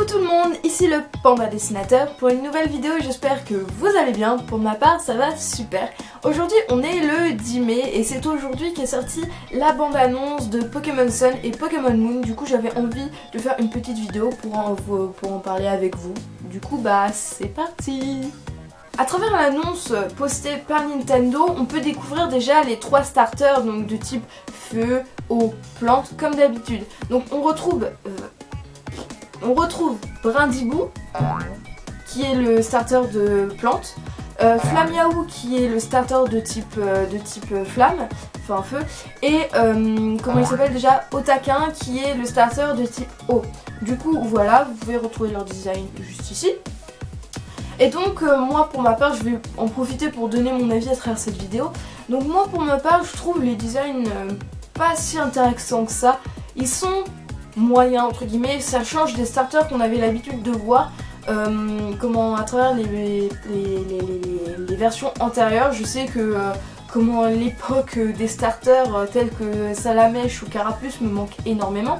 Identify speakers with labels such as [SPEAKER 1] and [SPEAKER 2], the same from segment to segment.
[SPEAKER 1] Coucou tout le monde, ici le Panda Dessinateur pour une nouvelle vidéo et j'espère que vous allez bien. Pour ma part ça va super. Aujourd'hui on est le 10 mai et c'est aujourd'hui qu'est sortie la bande-annonce de Pokémon Sun et Pokémon Moon. Du coup j'avais envie de faire une petite vidéo pour en parler avec vous. Du coup bah c'est parti. A travers l'annonce postée par Nintendo, on peut découvrir déjà les 3 starters donc de type feu, eau, plante comme d'habitude. Donc on retrouve Brindibou qui est le starter de plante, Flamiaou qui est le starter de type flamme, enfin feu, et comment il s'appelle déjà, Otaquin qui est le starter de type eau. Du coup voilà, vous pouvez retrouver leur design juste ici. Et donc moi pour ma part je vais en profiter pour donner mon avis à travers cette vidéo. Donc moi pour ma part je trouve les designs pas si intéressants que ça. Ils sont moyens entre guillemets, ça change des starters qu'on avait l'habitude de voir à travers les versions antérieures. Je sais que comment l'époque des starters tels que Salamèche ou Carapuce me manque énormément.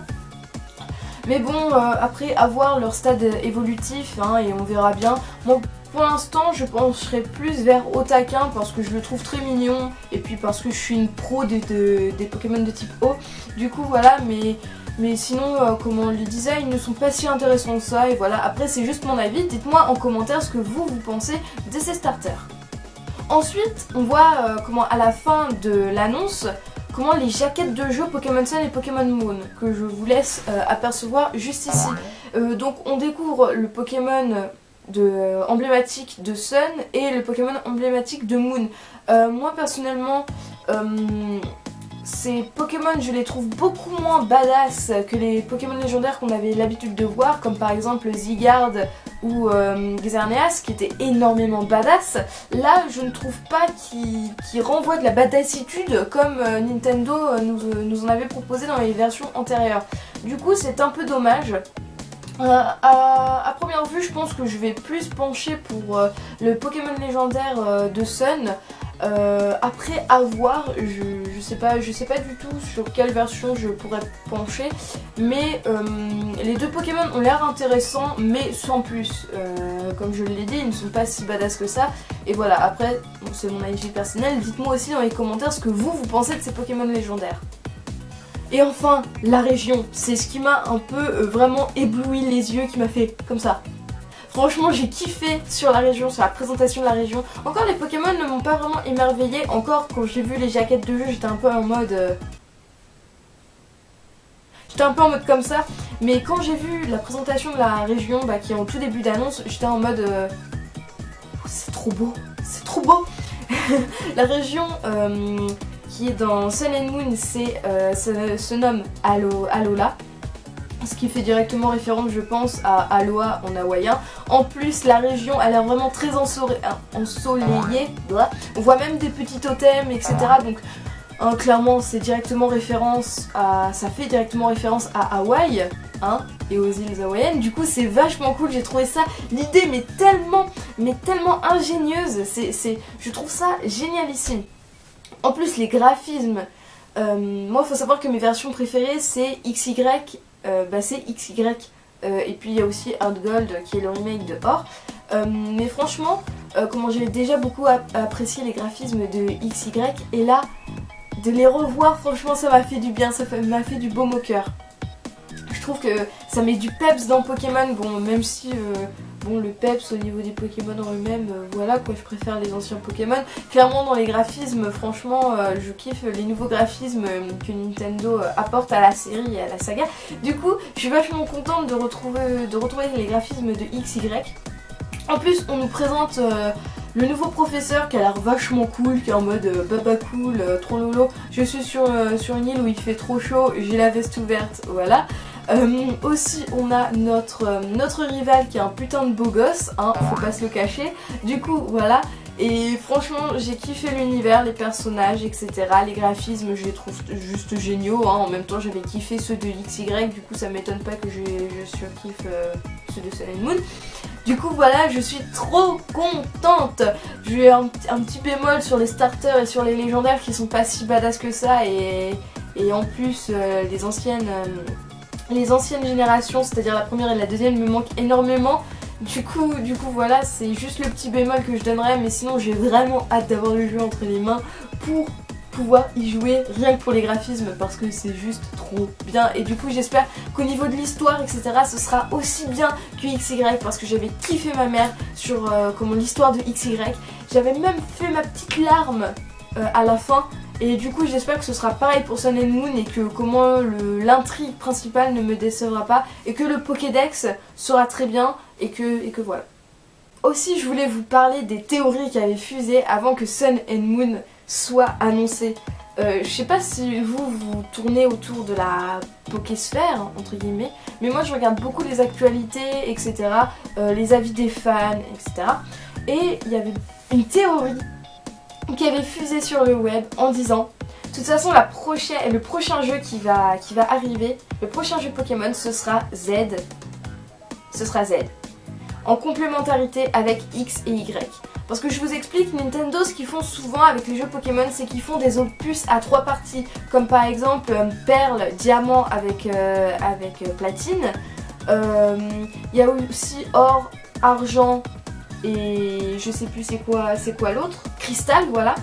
[SPEAKER 1] Mais bon, après avoir leur stade évolutif et on verra bien. Moi pour l'instant je pencherai plus vers Otaquin parce que je le trouve très mignon et puis parce que je suis une pro des Pokémon de type eau. Du coup voilà, mais sinon les designs ne sont pas si intéressants que ça et voilà. Après c'est juste mon avis, dites-moi en commentaire ce que vous pensez de ces starters. Ensuite on voit à la fin de l'annonce les jaquettes de jeu Pokémon Sun et Pokémon Moon que je vous laisse apercevoir juste ici. Donc on découvre le Pokémon emblématique de Sun et le Pokémon emblématique de Moon. Moi personnellement ces Pokémon je les trouve beaucoup moins badass que les Pokémon légendaires qu'on avait l'habitude de voir, comme par exemple Zygarde ou Xerneas qui étaient énormément badass. Là je ne trouve pas qu'ils renvoient de la badassitude comme Nintendo nous en avait proposé dans les versions antérieures. Du coup c'est un peu dommage. À première vue je pense que je vais plus pencher pour le Pokémon légendaire de Sun. Après à voir, je sais pas du tout sur quelle version je pourrais pencher, mais les deux Pokémon ont l'air intéressants mais sans plus. Comme je l'ai dit, ils ne sont pas si badass que ça et voilà. Après c'est mon avis personnel, dites-moi aussi dans les commentaires ce que vous pensez de ces Pokémon légendaires. Et enfin la région, c'est ce qui m'a un peu vraiment ébloui les yeux, qui m'a fait comme ça. Franchement j'ai kiffé sur la région, sur la présentation de la région. Encore les Pokémon ne m'ont pas vraiment émerveillé. Encore quand j'ai vu les jaquettes de jeu j'étais un peu en mode comme ça. Mais quand j'ai vu la présentation de la région qui est en tout début d'annonce, j'étais en mode c'est trop beau, c'est trop beau. La région qui est dans Sun and Moon se nomme Alola. Ce qui fait directement référence je pense à Aloha en hawaïen. En plus la région a l'air vraiment très ensoleillée. On voit même des petits totems etc. Donc clairement c'est directement référence à... ça fait directement référence à Hawaï et aux îles hawaïennes. Du coup c'est vachement cool, j'ai trouvé ça, l'idée mais tellement ingénieuse. Je trouve ça génialissime. En plus les graphismes, moi il faut savoir que mes versions préférées c'est XY. C'est XY et puis il y a aussi Heart Gold qui est le remake de Or. Mais franchement j'ai déjà beaucoup apprécié les graphismes de XY et là de les revoir franchement ça m'a fait du bien, ça m'a fait du baume au cœur. Je trouve que ça met du peps dans Pokémon, bon même si le peps au niveau des Pokémon en eux-mêmes, voilà quoi, je préfère les anciens Pokémon. Clairement dans les graphismes, franchement je kiffe les nouveaux graphismes que Nintendo apporte à la série et à la saga. Du coup je suis vachement contente de retrouver les graphismes de XY. En plus on nous présente le nouveau professeur qui a l'air vachement cool, qui est en mode baba cool, trop lolo. Je suis sur une île où il fait trop chaud, j'ai la veste ouverte, voilà. Aussi on a notre rival qui est un putain de beau gosse, faut pas se le cacher. Du coup voilà, et franchement j'ai kiffé l'univers, les personnages etc. Les graphismes je les trouve juste géniaux, en même temps j'avais kiffé ceux de XY, du coup ça m'étonne pas que je surkiffe ceux de Sun and Moon. Du coup voilà, je suis trop contente. J'ai eu un petit bémol sur les starters et sur les légendaires qui sont pas si badass que ça, et en plus les anciennes les anciennes générations, c'est-à-dire la première et la deuxième, me manquent énormément. Du coup voilà, c'est juste le petit bémol que je donnerais, mais sinon j'ai vraiment hâte d'avoir le jeu entre les mains pour pouvoir y jouer rien que pour les graphismes parce que c'est juste trop bien. Et du coup j'espère qu'au niveau de l'histoire etc ce sera aussi bien que XY parce que j'avais kiffé ma mère sur comment l'histoire de XY. J'avais même fait ma petite larme à la fin. Et du coup j'espère que ce sera pareil pour Sun and Moon et que comment l'intrigue principale ne me décevra pas et que le Pokédex sera très bien et que voilà. Aussi je voulais vous parler des théories qui avaient fusé avant que Sun and Moon soit annoncé. Je sais pas si vous tournez autour de la Pokésphère entre guillemets, mais moi je regarde beaucoup les actualités etc, les avis des fans etc. Et il y avait une théorie qui avait fusé sur le web en disant de toute façon le prochain jeu qui va arriver, le prochain jeu Pokémon ce sera Z. Ce sera Z. En complémentarité avec X et Y. Parce que je vous explique, Nintendo ce qu'ils font souvent avec les jeux Pokémon c'est qu'ils font des opus à 3 parties. Comme par exemple Perle, Diamant avec Platine. Il y a aussi Or, Argent et je sais plus c'est quoi l'autre, Cristal, voilà.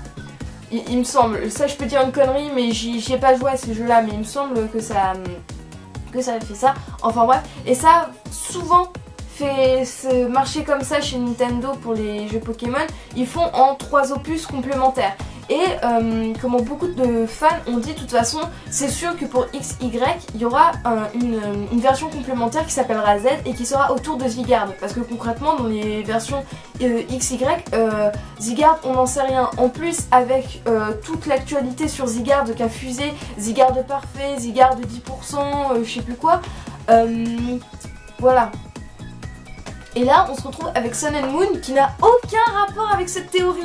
[SPEAKER 1] Il me semble, ça je peux dire une connerie mais j'y ai pas joué à ces jeux là mais il me semble que ça fait ça, enfin bref. Et ça souvent fait marcher comme ça chez Nintendo pour les jeux Pokémon, ils font en 3 opus complémentaires. Et comment beaucoup de fans ont dit de toute façon c'est sûr que pour XY il y aura une version complémentaire qui s'appellera Z et qui sera autour de Zygarde. Parce que concrètement dans les versions XY, Zygarde on n'en sait rien. En plus avec toute l'actualité sur Zygarde qu'a fusé, Zygarde parfait, Zygarde 10%, je sais plus quoi. Voilà. Et là on se retrouve avec Sun and Moon qui n'a aucun rapport avec cette théorie.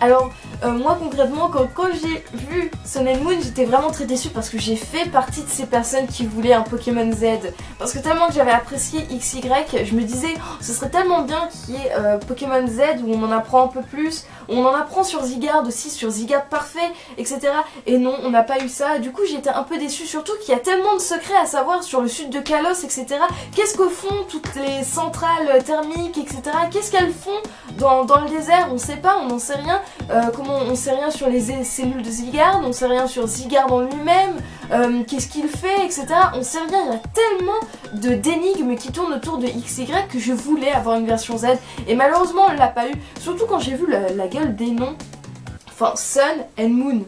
[SPEAKER 1] Alors moi concrètement quand j'ai vu Sun and Moon j'étais vraiment très déçue parce que j'ai fait partie de ces personnes qui voulaient un Pokémon Z. Parce que tellement que j'avais apprécié XY, je me disais oh, ce serait tellement bien qu'il y ait Pokémon Z où on en apprend un peu plus, on en apprend sur Zygarde aussi, sur Zygarde parfait, etc. Et non, on n'a pas eu ça, du coup j'étais un peu déçue, surtout qu'il y a tellement de secrets à savoir sur le sud de Kalos, etc. Qu'est-ce que font toutes les centrales thermiques, etc. Qu'est-ce qu'elles font dans le désert, on sait pas, on n'en sait rien. Comment on sait rien sur les cellules de Zygarde, on sait rien sur Zygarde en lui-même, qu'est-ce qu'il fait, etc. On sait rien, il y a tellement d'énigmes qui tournent autour de XY que je voulais avoir une version Z et malheureusement on l'a pas eu, surtout quand j'ai vu la gueule des noms, enfin Sun and Moon.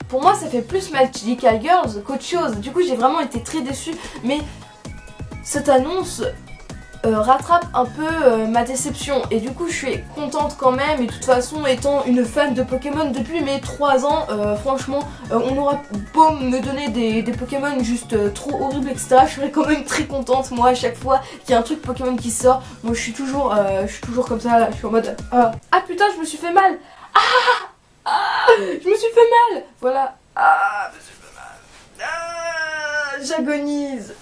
[SPEAKER 1] Pour moi ça fait plus Magical Girls qu'autre chose, du coup j'ai vraiment été très déçue, mais cette annonce rattrape un peu ma déception et du coup je suis contente quand même. Et de toute façon étant une fan de Pokémon depuis mes 3 ans, franchement on aura beau me donner des Pokémon juste trop horribles etc, je serai quand même très contente moi à chaque fois qu'il y a un truc Pokémon qui sort. Moi je suis toujours comme ça là, je suis en mode ah putain je me suis fait mal, je me suis fait mal, voilà, je me suis fait mal, j'agonise.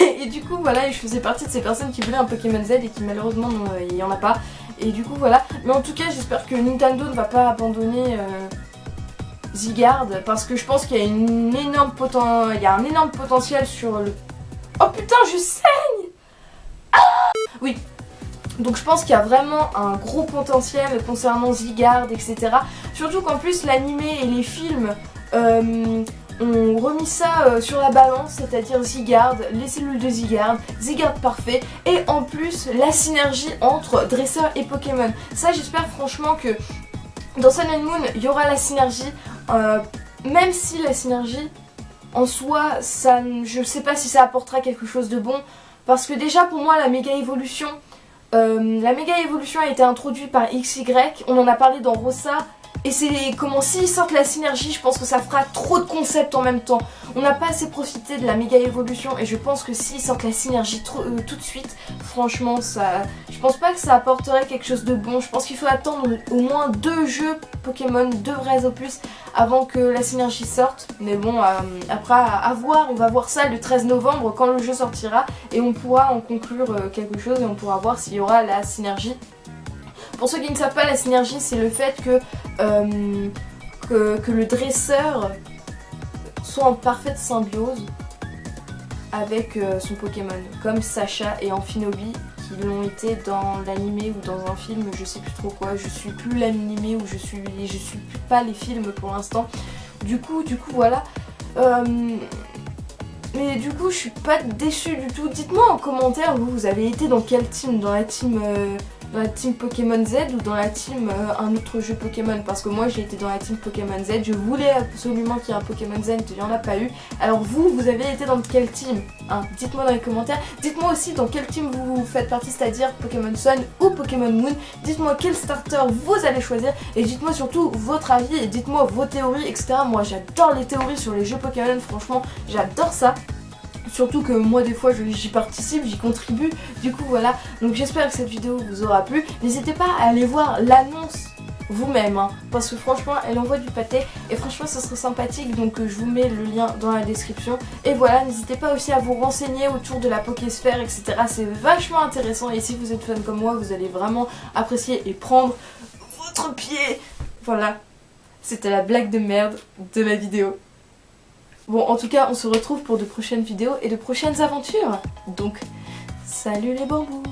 [SPEAKER 1] Et du coup voilà, je faisais partie de ces personnes qui voulaient un Pokémon Z et qui malheureusement il n'y en a pas. Et du coup voilà, mais en tout cas j'espère que Nintendo ne va pas abandonner Zygarde parce que je pense qu'il y a un énorme potentiel sur le... Oh putain je saigne. Oui. Donc je pense qu'il y a vraiment un gros potentiel concernant Zygarde etc. Surtout qu'en plus l'animé et les films ont remis ça sur la balance, c'est-à-dire Zygarde, les cellules de Zygarde, Zygarde parfait, et en plus la synergie entre dresseur et Pokémon. Ça j'espère franchement que dans Sun and Moon il y aura la synergie, même si la synergie en soi, ça, je sais pas si ça apportera quelque chose de bon, parce que déjà pour moi la méga évolution a été introduite par XY, on en a parlé dans Rosa. Et c'est comment s'ils sortent la synergie, je pense que ça fera trop de concepts en même temps. On n'a pas assez profité de la méga évolution et je pense que s'ils sortent la synergie tout de suite, franchement ça, je pense pas que ça apporterait quelque chose de bon. Je pense qu'il faut attendre au moins 2 jeux Pokémon, 2 vrais opus avant que la synergie sorte. Mais bon, après à voir, on va voir ça le 13 novembre quand le jeu sortira et on pourra en conclure quelque chose et on pourra voir s'il y aura la synergie. Pour ceux qui ne savent pas, la synergie c'est le fait que le dresseur soit en parfaite symbiose avec son Pokémon, comme Sacha et Amphinobi qui l'ont été dans l'animé ou dans un film, je sais plus trop quoi, je suis plus l'animé ou je suis pas les films pour l'instant. Du coup voilà. Mais du coup je suis pas déçue du tout. Dites-moi en commentaire, vous avez été dans quelle team, dans la team Pokémon Z ou dans la team un autre jeu Pokémon, parce que moi j'ai été dans la team Pokémon Z, je voulais absolument qu'il y ait un Pokémon Z, il n'y en a pas eu. Alors vous avez été dans quelle team hein? Dites-moi dans les commentaires, dites-moi aussi dans quelle team vous faites partie, c'est-à-dire Pokémon Sun ou Pokémon Moon, dites-moi quel starter vous allez choisir et dites-moi surtout votre avis et dites-moi vos théories, etc. Moi j'adore les théories sur les jeux Pokémon, franchement j'adore ça. Surtout que moi des fois j'y participe, j'y contribue, du coup voilà. Donc j'espère que cette vidéo vous aura plu. N'hésitez pas à aller voir l'annonce vous-même, hein, parce que franchement elle envoie du pâté et franchement ça serait sympathique, donc je vous mets le lien dans la description. Et voilà, n'hésitez pas aussi à vous renseigner autour de la Pokésphère, etc. C'est vachement intéressant et si vous êtes fan comme moi, vous allez vraiment apprécier et prendre votre pied. Voilà, c'était la blague de merde de la vidéo. Bon, en tout cas, on se retrouve pour de prochaines vidéos et de prochaines aventures. Donc, salut les bambous!